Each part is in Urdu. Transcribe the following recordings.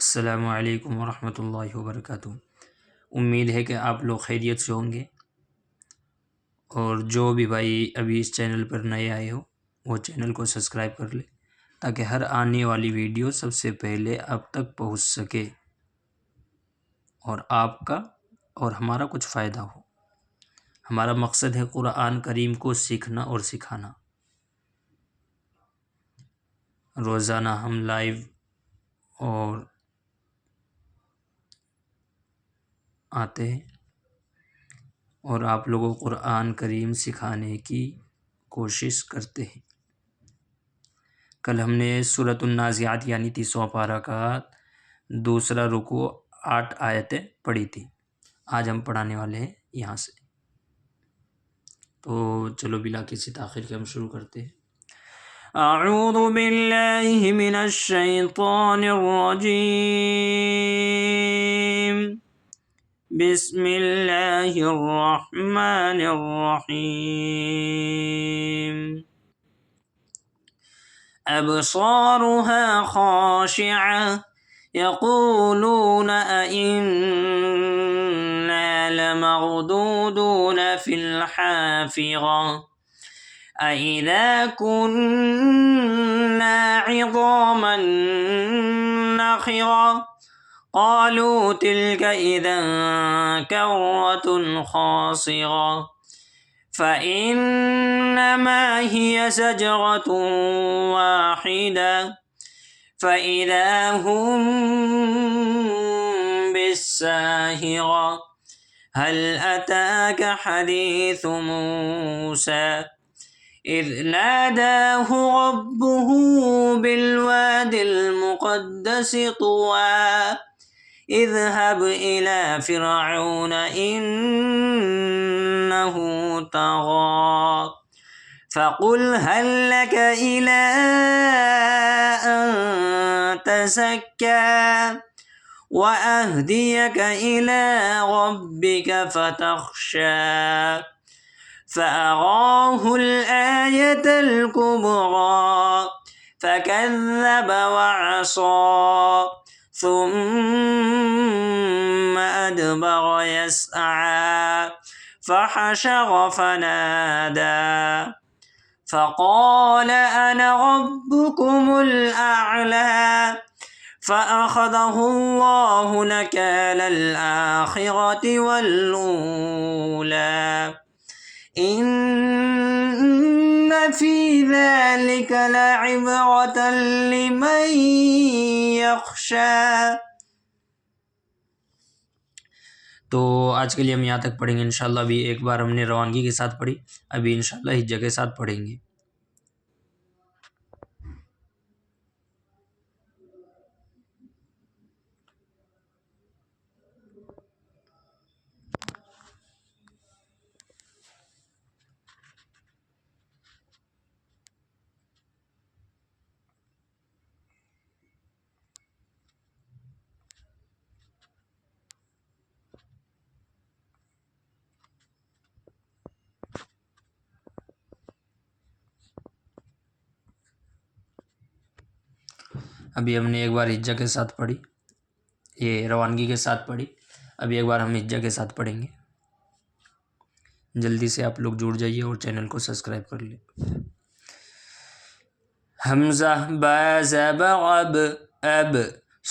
السلام علیکم ورحمۃ اللہ وبرکاتہ۔ امید ہے کہ آپ لوگ خیریت سے ہوں گے، اور جو بھی بھائی ابھی اس چینل پر نئے آئے ہو وہ چینل کو سبسکرائب کر لے تاکہ ہر آنے والی ویڈیو سب سے پہلے آپ تک پہنچ سکے اور آپ کا اور ہمارا کچھ فائدہ ہو۔ ہمارا مقصد ہے قرآن کریم کو سیکھنا اور سکھانا۔ روزانہ ہم لائیو اور آتے ہیں اور آپ لوگوں کو قرآن کریم سکھانے کی کوشش کرتے ہیں۔ کل ہم نے سورۃ النازعات یعنی 30واں پارہ کا دوسرا رکوع 8 آیتیں پڑھی تھی۔ آج ہم پڑھانے والے ہیں یہاں سے، تو چلو بلا کسی تاخیر کے ہم شروع کرتے ہیں۔ اعوذ باللہ من الشیطان الرجیم، بسم اللہ الرحمن الرحیم۔ أبصارها خاشعة يقولون أئنا لمردودون في الحافرة أئذا كنا عظاما نخرة قالوا تلك إذا كرة خاسرة فإنما هي زجرة واحدة فإذا هم بالساهرة هل أتاك حديث موسى إذ ناداه ربه بالواد المقدس طوى اذهب إلى فرعون إنه طغى فقل هل لك إلى أن تزكى وأهديك إلى ربك فتخشى فأراه الآية الكبرى فكذب وعصى ثم أدبر يسعى فحشر فنادى فقال أنا ربكم الأعلى فأخذه الله نكال الآخرة والأولى إن في ذلك لعبرة لمن يخشى۔ تو آج کے لیے ہم یہاں تک پڑھیں گے انشاءاللہ۔ ابھی ایک بار ہم نے روانگی کے ساتھ پڑھی، ابھی انشاءاللہ ہجہ کے ساتھ پڑھیں گے۔ ابھی ہم نے ایک بار ہجہ کے ساتھ پڑھی، یہ روانگی کے ساتھ پڑھی، ابھی ایک بار ہم ہجہ کے ساتھ پڑھیں گے۔ جلدی سے آپ لوگ جڑ جائیے اور چینل کو سبسکرائب کر لیں۔ حمزہ با زبر اب اب،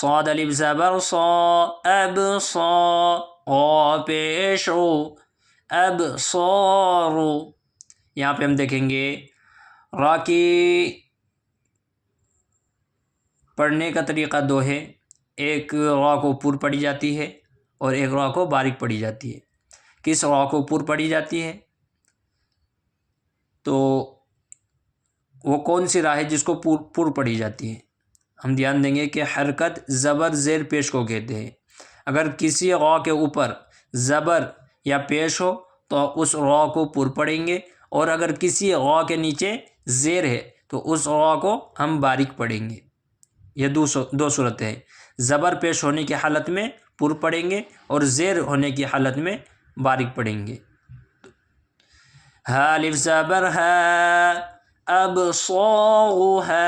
صاد الف زبر صا اب صا، غا پیش او اب صارو۔ یہاں پہ ہم دیکھیں گے را کی پڑھنے کا طریقہ دو ہے، ایک را کو پر پڑھی جاتی ہے اور ایک را کو باریک پڑھی جاتی ہے۔ کس را کو پر پڑھی جاتی ہے تو وہ کون سی را ہے جس کو پر پڑھی جاتی ہے؟ ہم دھیان دیں گے کہ حرکت زبر زیر پیش کو کہتے ہیں۔ اگر کسی را کے اوپر زبر یا پیش ہو تو اس را کو پر پڑھیں گے، اور اگر کسی را کے نیچے زیر ہے تو اس را کو ہم باریک پڑھیں گے۔ یہ دو صورتیں ہیں، زبر پیش ہونے کی حالت میں پر پڑھیں گے اور زیر ہونے کی حالت میں باریک پڑھیں گے۔ ہا الف زبر ہا ابصارها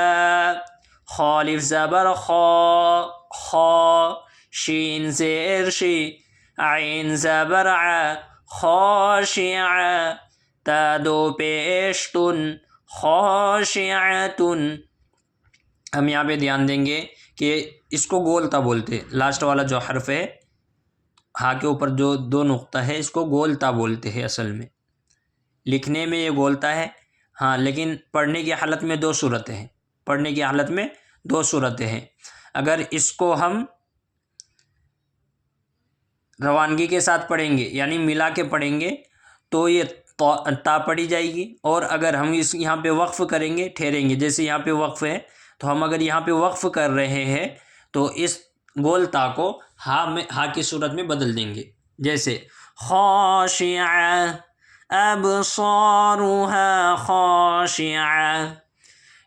خا الف زبر خا خا، شین زیر شی، عین زبر ع، خاشع، تا دو پیش تن، خاشعتن۔ ہم یہاں پہ دھیان دیں گے کہ اس کو گولتا بولتے، لاسٹ والا جو حرف ہے ہا کے اوپر جو دو نقطہ ہے اس کو گولتا بولتے ہیں اصل میں، لکھنے میں یہ گولتا ہے ہاں، لیکن پڑھنے کی حالت میں دو صورتیں ہیں، پڑھنے کی حالت میں دو صورتیں ہیں۔ اگر اس کو ہم روانگی کے ساتھ پڑھیں گے یعنی ملا کے پڑھیں گے تو یہ تا پڑھی جائے گی، اور اگر ہم اس یہاں پہ وقف کریں گے ٹھہریں گے، جیسے یہاں پہ وقف ہے تو ہم اگر یہاں پہ وقف کر رہے ہیں تو اس گول تا کو ہا کی صورت میں بدل دیں گے، جیسے خاشعہ، ابصارها خاشعہ،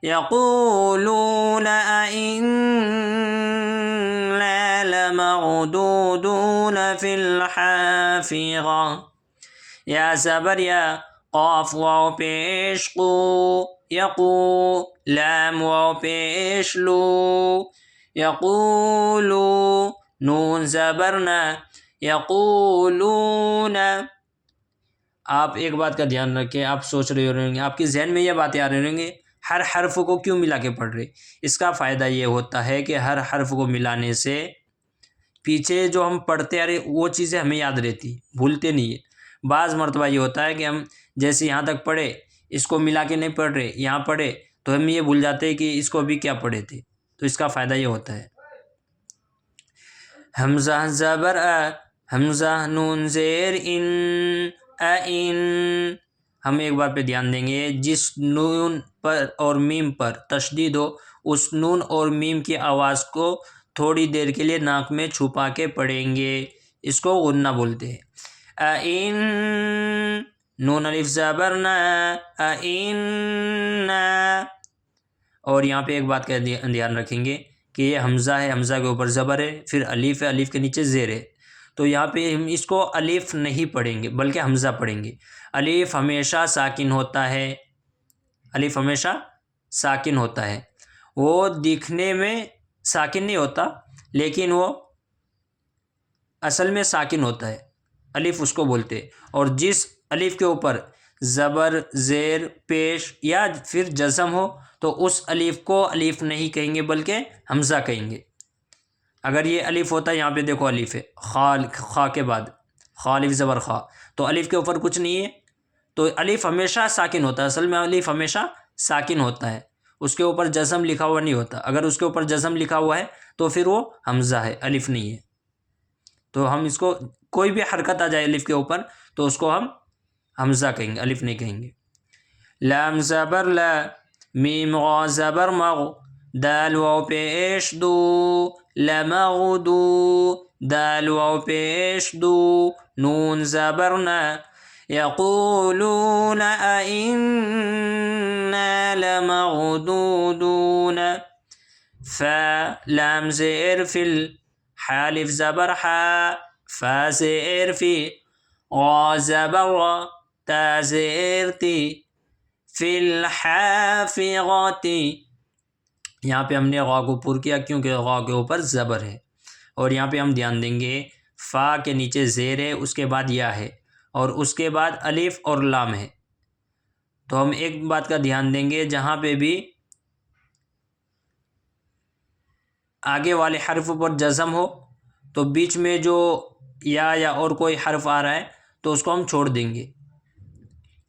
یقولون أئنا لمردودون في الحافظة، یا زبر یا، قاف واو پیش قو، یقو، لام واو پیش لو، یقولو، نون زبرنا، یقولون۔ آپ ایک بات کا دھیان رکھیں، آپ سوچ رہے ہوں گے، آپ کے ذہن میں یہ باتیں آ رہی ہوں گی ہر حرف کو کیوں ملا کے پڑھ رہے؟ اس کا فائدہ یہ ہوتا ہے کہ ہر حرف کو ملانے سے پیچھے جو ہم پڑھتے آ رہے وہ چیزیں ہمیں یاد رہتی، بھولتے نہیں ہے۔ بعض مرتبہ یہ ہوتا ہے کہ ہم جیسے یہاں تک پڑھے اس کو ملا کے نہیں پڑھ رہے، یہاں پڑھے تو ہم یہ بھول جاتے ہیں کہ اس کو بھی کیا پڑھے تھے، تو اس کا فائدہ یہ ہوتا ہے۔ حمزہ زبر ا، حمزہ نون زیر ان، ان۔ ہم ایک بار پہ دھیان دیں گے، جس نون پر اور میم پر تشدید ہو اس نون اور میم کی آواز کو تھوڑی دیر کے لیے ناک میں چھپا کے پڑھیں گے، اس کو غنہ بولتے ہیں۔ ان، نون الف زبر نا، ان۔ اور یہاں پہ ایک بات کا دھیان رکھیں گے کہ یہ حمزہ ہے، حمزہ کے اوپر زبر ہے، پھر الف ہے، الف کے نیچے زیر ہے، تو یہاں پہ ہم اس کو الف نہیں پڑھیں گے بلکہ حمزہ پڑھیں گے۔ الف ہمیشہ ساکن ہوتا ہے، الف ہمیشہ ساکن ہوتا ہے، وہ دکھنے میں ساکن نہیں ہوتا لیکن وہ اصل میں ساکن ہوتا ہے، الف اس کو بولتے۔ اور جس الف کے اوپر زبر، زیر، پیش یا پھر جزم ہو تو اس الف کو الف نہیں کہیں گے بلکہ حمزہ کہیں گے۔ اگر یہ الف ہوتا ہے، یہاں پہ دیکھو الف ہے، خا کے بعد، خا الف زبر خا، تو الف کے اوپر کچھ نہیں ہے تو الف ہمیشہ ساکن ہوتا ہے، اصل میں الف ہمیشہ ساکن ہوتا ہے، اس کے اوپر جزم لکھا ہوا نہیں ہوتا، اگر اس کے اوپر جزم لکھا ہوا ہے تو پھر وہ حمزہ ہے، الف نہیں ہے۔ تو ہم اس کو کوئی بھی حرکت آ جائے الف کے اوپر تو اس کو ہم حمزہ کہیں گے، الف نہیں کہیں گے۔ لام زبر لا، میم غا زبر مغ، دال واو پیش دو، لمغدو، دال واو پیش دو، نون زبر نا، یقولون أئنا لمغدودون، فا لام زیر فل، حالف زبر حا، فا زیر فی، غا زبر غا، تا زیر تی، فی الحافظتی۔ یہاں پہ ہم نے غا کو پر کیا کیونکہ غا کے اوپر زبر ہے، اور یہاں پہ ہم دھیان دیں گے فا کے نیچے زیر ہے، اس کے بعد یا ہے، اور اس کے بعد الف اور لام ہے، تو ہم ایک بات کا دھیان دیں گے، جہاں پہ بھی آگے والے حرف پر جزم ہو تو بیچ میں جو یا اور کوئی حرف آ رہا ہے تو اس کو ہم چھوڑ دیں گے،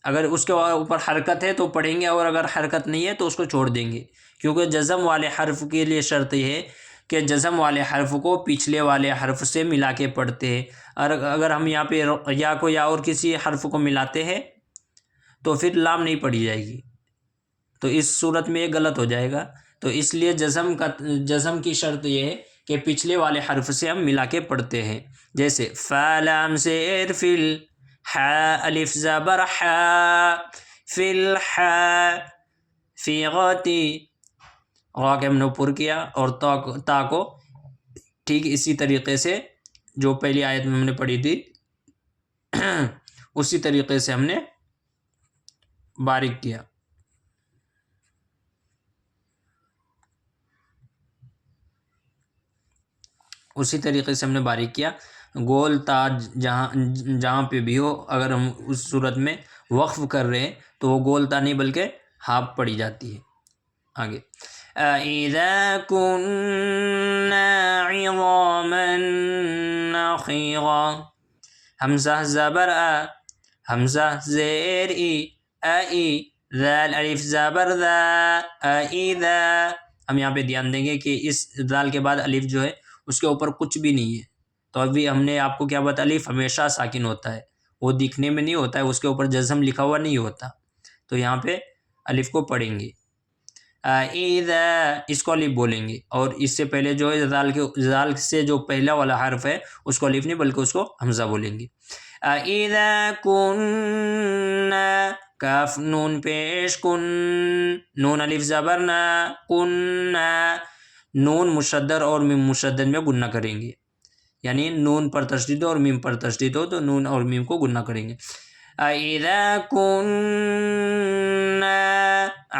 اگر اس کے اوپر حرکت ہے تو پڑھیں گے اور اگر حرکت نہیں ہے تو اس کو چھوڑ دیں گے، کیونکہ جزم والے حرف کے لیے شرط یہ ہے کہ جزم والے حرف کو پچھلے والے حرف سے ملا کے پڑھتے ہیں، اور اگر ہم یہاں پہ یا کو یا اور کسی حرف کو ملاتے ہیں تو پھر لام نہیں پڑھی جائے گی، تو اس صورت میں یہ غلط ہو جائے گا، تو اس لیے جزم کی شرط یہ ہے کہ پچھلے والے حرف سے ہم ملا کے پڑھتے ہیں، جیسے فا لام زیر فل، حا الف زبر حا، فی الحا، فی غتی، غا کے ہم نے پر کیا، اور تا کو ٹھیک اسی طریقے سے جو پہلی آیت میں ہم نے پڑھی تھی اسی طریقے سے ہم نے باریک کیا۔ اسی طریقے سے ہم نے باریک کیا. گول تا جہاں پہ بھی ہو، اگر ہم اس صورت میں وقف کر رہے ہیں تو وہ گول تا نہیں بلکہ ہاپ پڑی جاتی ہے. آگے اِذَا كُنَّا عِظَامًا نَخِرًا، حمزہ زبر حمزہ زیر ای ذال الف زبر ذا اذا. ہم یہاں پہ دھیان دیں گے کہ اس ذال کے بعد الف جو ہے اس کے اوپر کچھ بھی نہیں ہے. تو ابھی ہم نے آپ کو کیا بتا، الف ہمیشہ ساکن ہوتا ہے، وہ دکھنے میں نہیں ہوتا ہے، اس کے اوپر جزم لکھا ہوا نہیں ہوتا. تو یہاں پہ الف کو پڑھیں گے، اذا اس کو الف بولیں گے، اور اس سے پہلے جو ہے ذال سے جو پہلا والا حرف ہے اس کو الف نہیں بلکہ اس کو حمزہ بولیں گے. اذا کننا، کاف نون پیش کن، نون الف زبر نا، کننا، نون مشدد اور میم مشدد میں گنہ کریں گے، یعنی نون پر تشدید ہو اور میم پر تشدید ہو تو نون اور میم کو گنہ کریں گے. اذا کننا،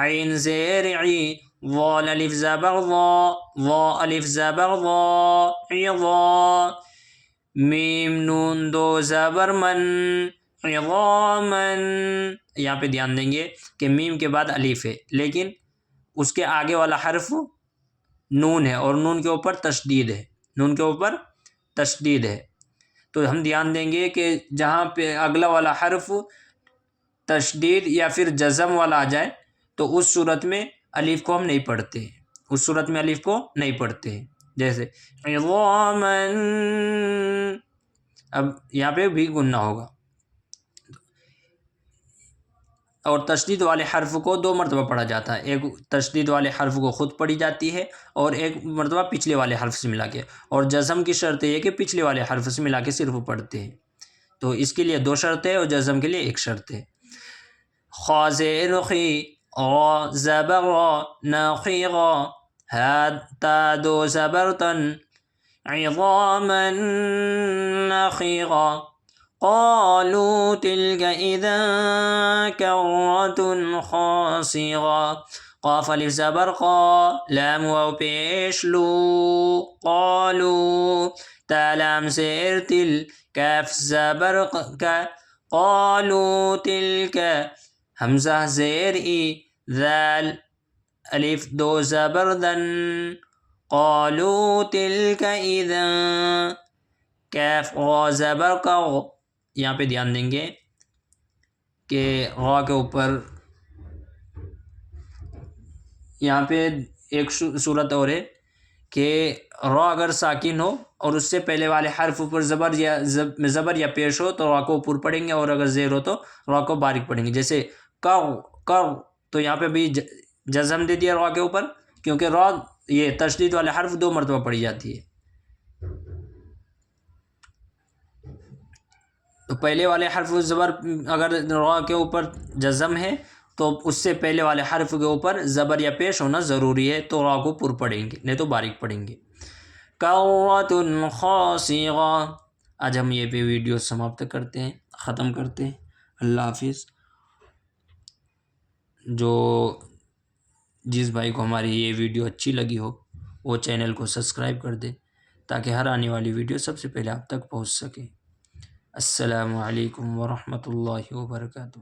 عین زیر عی، ضال الف زبر ضا، ضا الف زبر ضا، عظا، میم نون دو زبر من، عظامن. یہاں پہ دھیان دیں گے کہ میم کے بعد الف ہے لیکن اس کے آگے والا حرف نون ہے اور نون کے اوپر تشدید ہے، نون کے اوپر تشدید ہے. تو ہم دھیان دیں گے کہ جہاں پہ اگلا والا حرف تشدید یا پھر جزم والا آ جائے تو اس صورت میں الف کو ہم نہیں پڑھتے، اس صورت میں الف کو نہیں پڑھتے. جیسے عظامن، اب یہاں پہ بھی گنہ ہوگا. اور تشدید والے حرف کو دو مرتبہ پڑھا جاتا ہے، ایک تشدید والے حرف کو خود پڑھی جاتی ہے اور ایک مرتبہ پچھلے والے حرف سے ملا کے. اور جزم کی شرط یہ ہے کہ پچھلے والے حرف سے ملا کے صرف پڑھتے ہیں. تو اس کے لیے دو شرطیں اور جزم کے لیے ایک شرط ہے. خا زیر خی، غا زبر غا، نخیغا، ہا تا دو زبر تن، عظاما نخیغا. قالوا تلك إذا كرة خاسرة، قاف الف زبر قا، لام واو پیش لو، قالوا، تا لام زیر تل، کاف زبر کا، قالوا تلك، حمزہ زیر ای، ذال الف دو زبر دن، قالوا تلك اذا، کاف غا زبر کا. یہاں پہ دھیان دیں گے کہ غا کے اوپر یہاں پہ ایک صورت اور ہے کہ را اگر ساکن ہو اور اس سے پہلے والے حرف پر زبر یا پیش ہو تو را کو اوپر پڑھیں گے، اور اگر زیر ہو تو را کو باریک پڑھیں گے. جیسے کر، تو یہاں پہ بھی جزم دے دیا را کے اوپر، کیونکہ را یہ تشدید والے حرف دو مرتبہ پڑھی جاتی ہے. تو پہلے والے حرف زبر اگر را کے اوپر جزم ہے تو اس سے پہلے والے حرف کے اوپر زبر یا پیش ہونا ضروری ہے، تو را کو پر پڑھیں گے نہیں تو باریک پڑھیں گے. کرۃ خاسرہ. آج ہم یہ پہ ویڈیو سماپت کرتے ہیں، ختم کرتے ہیں. اللہ حافظ. جس بھائی کو ہماری یہ ویڈیو اچھی لگی ہو وہ چینل کو سبسکرائب کر دے تاکہ ہر آنے والی ویڈیو سب سے پہلے آپ تک پہنچ سکے. السلام علیکم ورحمۃ اللہ وبرکاتہ.